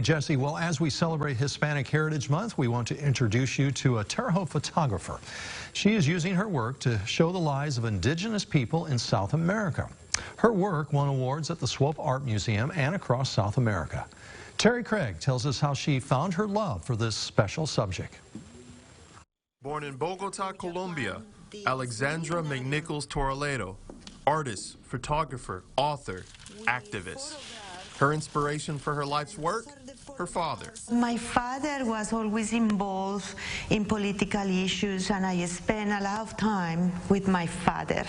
Jesse, well, as we celebrate Hispanic Heritage Month, we want to introduce you to a Terre Haute photographer. She is using her work to show the lives of indigenous people in South America. Her work won awards at the Swope Art Museum and across South America. Terry Craig tells us how she found her love for this special subject. Born in Bogota, Colombia, Alexandra McNichols Torraledo, artist, photographer, author, activist. Her inspiration for her life's work? Her father. My father was always involved in political issues, and I spent a lot of time with my father.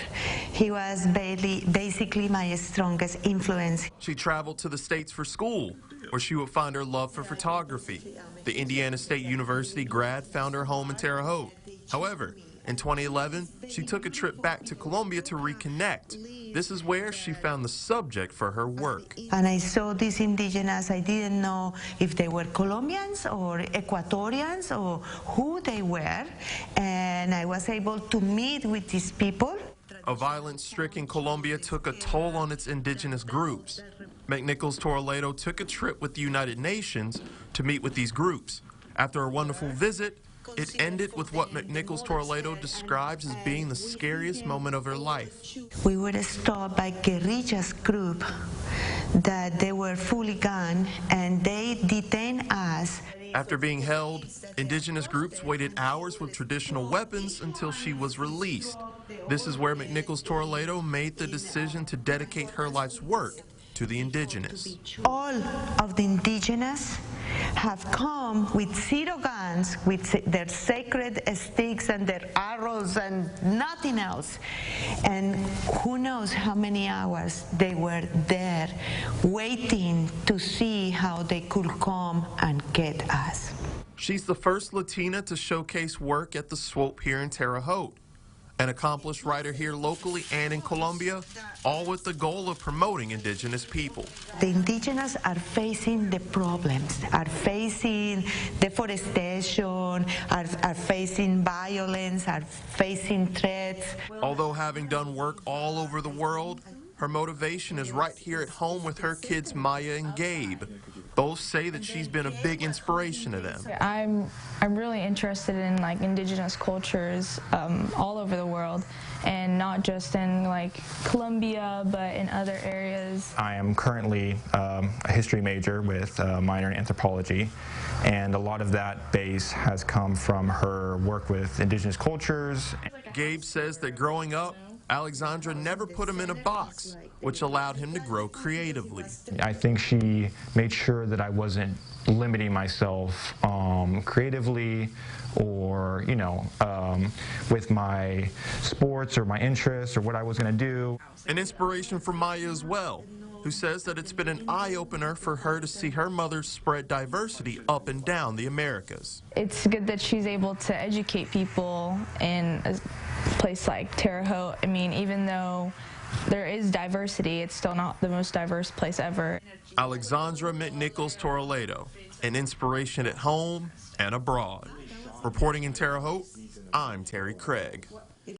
He was basically my strongest influence. She traveled to the States for school, where she would find her love for photography. The Indiana State University grad found her home in Terre Haute. However, in 2011, she took a trip back to Colombia to reconnect. This is where she found the subject for her work. And I saw these indigenous. I didn't know if they were Colombians or Ecuadorians or who they were. And I was able to meet with these people. A violence-stricken Colombia took a toll on its indigenous groups. McNichols Torraledo took a trip with the United Nations to meet with these groups. After a wonderful visit, it ended with what McNichols Torraledo describes as being the scariest moment of her life. We were stopped by guerrillas group that they were fully gone, and they detained us. After being held, indigenous groups waited hours with traditional weapons until she was released. This is where McNichols Torraledo made the decision to dedicate her life's work to the indigenous. All of the indigenous have come with zero guns, with their sacred sticks and their arrows and nothing else. And who knows how many hours they were there waiting to see how they could come and get us. She's the first Latina to showcase work at the Swope here in Terre Haute. An accomplished writer here locally and in Colombia, all with the goal of promoting indigenous people. The indigenous are facing the problems, are facing deforestation, are facing violence, are facing threats. Although having done work all over the world, her motivation is right here at home with her kids Maya and Gabe. Both say that she's been a big inspiration to them. I'm really interested in indigenous cultures all over the world, and not just in Colombia, but in other areas. I am currently a history major with a minor in anthropology, and a lot of that base has come from her work with indigenous cultures. Gabe says that growing up, Alexandra never put him in a box, which allowed him to grow creatively. I think she made sure that I wasn't limiting myself creatively or, with my sports or my interests or what I was going to do. An inspiration for Maya as well, who says that it's been an eye-opener for her to see her mother spread diversity up and down the Americas. It's good that she's able to educate people in a place like Terre Haute. I mean, even though there is diversity, it's still not the most diverse place ever. Alexandra McNichols Torraledo, an inspiration at home and abroad. Reporting in Terre Haute, I'm Terry Craig.